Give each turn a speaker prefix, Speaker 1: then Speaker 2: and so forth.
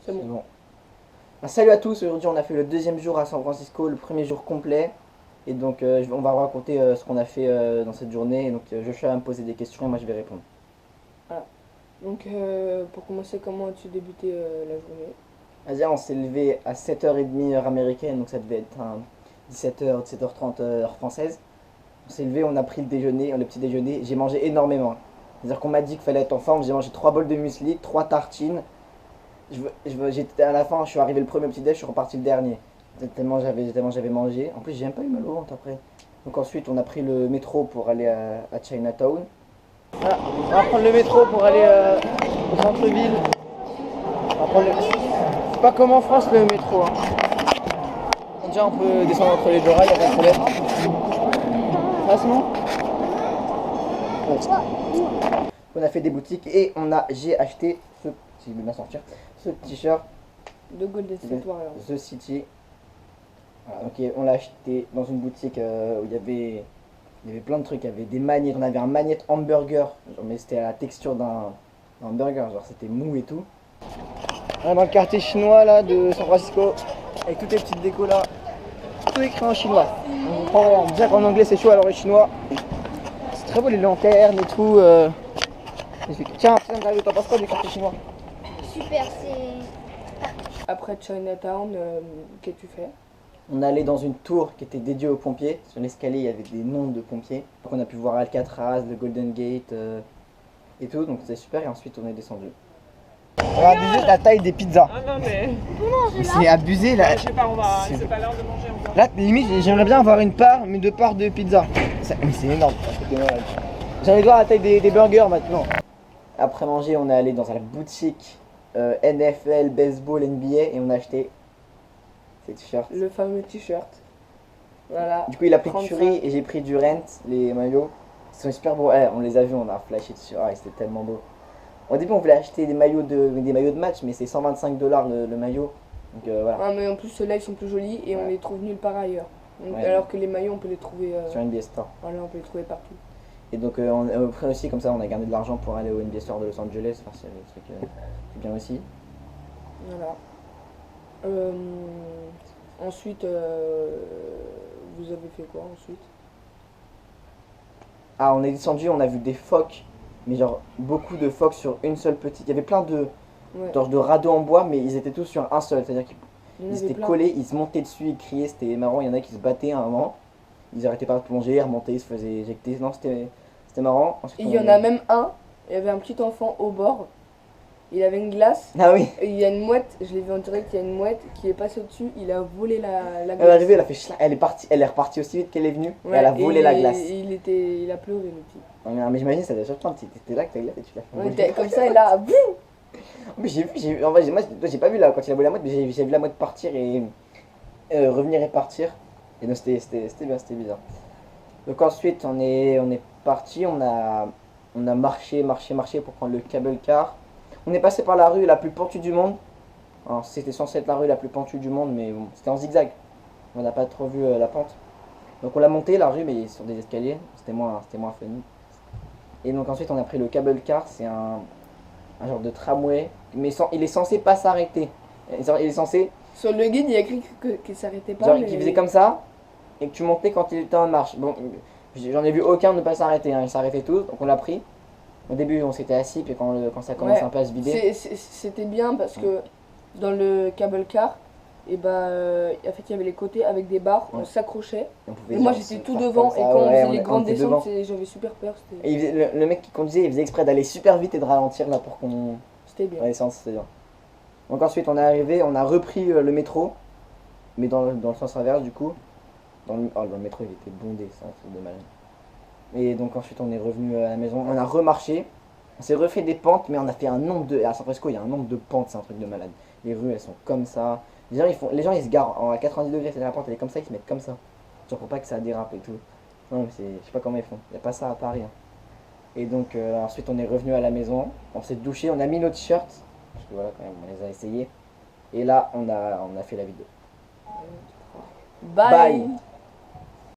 Speaker 1: C'est bon.
Speaker 2: Bon. Salut à tous, aujourd'hui on a fait le deuxième jour à San Francisco, le premier jour complet. Et donc on va raconter ce qu'on a fait dans cette journée. Et donc Joshua va me poser des questions et moi je vais répondre.
Speaker 1: Donc, pour commencer, comment as-tu débuté la journée?
Speaker 2: Vas-y, on s'est levé à 7h30 heure américaine, donc ça devait être 17h, 17h30 heure française. On s'est levé, on a pris le déjeuner, le petit déjeuner, j'ai mangé énormément. C'est-à-dire qu'on m'a dit qu'il fallait être en forme, j'ai mangé 3 bols de muesli, 3 tartines. J'étais à la fin, je suis arrivé le premier au petit déj, je suis reparti le dernier. Tellement j'avais mangé. En plus, j'ai même pas eu mal au ventre après. Donc ensuite, on a pris le métro pour aller à Chinatown. Voilà, on va prendre le métro pour aller au centre-ville. C'est pas comme en France le métro. Hein. Déjà, on peut descendre entre les deux rails, il n'y a pas de problème. Ah, c'est bon. On a fait des boutiques et j'ai acheté si je vais bien sortir, ce t-shirt
Speaker 1: De Golden State Warriors.
Speaker 2: The City. Voilà, donc on l'a acheté dans une boutique où il y avait plein de trucs. Il y avait des magnettes, on avait un magnette hamburger, genre, mais c'était à la texture d'un burger, genre c'était mou et tout. On est dans le quartier chinois là de San Francisco, avec toutes les petites décos là, tout écrit en chinois. On comprend bien qu'en anglais c'est chaud alors les chinois. C'est très beau les lanternes et tout. Tiens, t'en penses quoi du quartier chinois?
Speaker 3: Super, c'est...
Speaker 1: Après Chinatown, qu'as-tu fait?
Speaker 2: On allait dans une tour qui était dédiée aux pompiers. Sur l'escalier, il y avait des noms de pompiers. Donc on a pu voir Alcatraz, le Golden Gate et tout. Donc c'était super. Et ensuite, on est descendu. Regardez juste la taille des pizzas.
Speaker 4: Ah non mais
Speaker 2: C'est abusé là.
Speaker 4: je sais pas, c'est pas l'heure de manger encore.
Speaker 2: Là, limite, j'aimerais bien avoir une part, mais 2 parts de pizza. Mais c'est énorme. J'aimerais voir la taille des burgers maintenant. Après manger, on est allé dans la boutique NFL, baseball, NBA et on a acheté ces t-shirts.
Speaker 1: Le fameux t-shirt. Voilà.
Speaker 2: Du coup, il a pris
Speaker 1: 35.
Speaker 2: Curry et j'ai pris Durant, les maillots. Ils sont super beaux. Ouais, on les a vus, on a flashé dessus. Ah, c'était tellement beau. Au début, on voulait acheter des maillots de match, mais c'est 125$ le maillot. Donc voilà,
Speaker 1: Ah, mais en plus, ceux-là ils sont plus jolis et on les trouve nulle part ailleurs. Donc,
Speaker 2: Ouais.
Speaker 1: alors que les maillots, on peut les trouver.
Speaker 2: sur NBA Store.
Speaker 1: Voilà, on peut les trouver partout.
Speaker 2: Et donc, après aussi, comme ça, on a gardé de l'argent pour aller au NBA Store de Los Angeles. Enfin, c'est le truc c'est bien aussi.
Speaker 1: Voilà. Ensuite, vous avez fait quoi ensuite?
Speaker 2: Ah, on est descendu, on a vu des phoques, mais genre beaucoup de phoques sur une seule petite. Il y avait plein de,
Speaker 1: Ouais.
Speaker 2: genre de radeaux en bois, mais ils étaient tous sur un seul. C'est-à-dire qu'ils
Speaker 1: Il y en
Speaker 2: ils
Speaker 1: avait
Speaker 2: étaient
Speaker 1: plein.
Speaker 2: collés, ils se montaient dessus, ils criaient, c'était marrant. Il y en a qui se battaient à un moment. Ils arrêtaient pas de plonger, ils remontaient, ils se faisaient éjecter. Non, c'était marrant. Ensuite,
Speaker 1: Il y en a même un, il y avait un petit enfant au bord, il avait une glace,
Speaker 2: Ah oui,
Speaker 1: et il y a une mouette, je l'ai vu en direct, il y a une mouette qui est passée au-dessus, il a volé la
Speaker 2: elle est
Speaker 1: glace.
Speaker 2: arrivée, elle a fait schla- elle est partie, elle est repartie aussi vite qu'elle est venue. Et
Speaker 1: Ouais,
Speaker 2: elle a volé la glace.
Speaker 1: et il a pleuré le petit.
Speaker 2: Non, mais j'imagine, ça doit surprendre. T'étais là que ta glace et tu l'as fait
Speaker 1: On
Speaker 2: voler.
Speaker 1: était comme ça et là, boum.
Speaker 2: Mais j'ai vu, en vrai, moi j'ai pas vu là quand il a volé la mouette, mais j'ai vu la mouette partir et revenir et partir. Et donc c'était bien, c'était bizarre. Donc ensuite on est parti, on a marché pour prendre le cable car. On est passé par la rue la plus pentue du monde. Alors c'était censé être la rue la plus pentue du monde, mais bon, c'était en zigzag. On n'a pas trop vu la pente. Donc on l'a monté la rue, mais sur des escaliers, c'était moins fun. Et donc ensuite on a pris le cable car, c'est un genre de tramway, mais il est censé pas s'arrêter. Genre, il est censé,
Speaker 1: Sur le guide, il y a écrit qu'il s'arrêtait pas.
Speaker 2: genre,
Speaker 1: mais...
Speaker 2: qu'il faisait comme ça, et que tu montais quand il était en marche. Bon, j'en ai vu aucun ne pas s'arrêter, hein. Ils s'arrêtaient tous, donc on l'a pris. Au début, on s'était assis, puis quand ça commence
Speaker 1: Ouais.
Speaker 2: un peu à se vider,
Speaker 1: C'était bien parce que dans le cable car, et en fait il y avait les côtés avec des barres, on
Speaker 2: Ouais.
Speaker 1: s'accrochait.
Speaker 2: on pouvait
Speaker 1: Et moi
Speaker 2: genre
Speaker 1: j'étais
Speaker 2: se
Speaker 1: tout
Speaker 2: faire
Speaker 1: devant
Speaker 2: comme
Speaker 1: et
Speaker 2: ça.
Speaker 1: quand on
Speaker 2: Ouais,
Speaker 1: faisait les grandes
Speaker 2: était devant.
Speaker 1: descentes, j'avais super peur.
Speaker 2: Et le mec qui conduisait, il faisait exprès d'aller super vite et de ralentir là pour qu'on
Speaker 1: C'était bien.
Speaker 2: descende, c'était bien. Donc ensuite, on est arrivé, on a repris le métro, mais dans le sens inverse du coup. Dans le métro, il était bondé, c'est un truc de malade. Et donc ensuite, on est revenu à la maison, on a remarché, on s'est refait des pentes, mais on a fait un nombre de... À San Francisco, il y a un nombre de pentes, c'est un truc de malade. Les rues, elles sont comme ça. Les gens, ils se garent à 90 degrés, c'est la pente, elle est comme ça, ils se mettent comme ça. Genre pour pas que ça dérape et tout. Non, mais je sais pas comment ils font, il n'y a pas ça à Paris. Hein. Et donc ensuite, on est revenu à la maison, on s'est douché, on a mis nos t-shirts, parce que voilà, quand même, on les a essayés. Et là, on a fait la vidéo.
Speaker 1: Bye.
Speaker 2: Bye.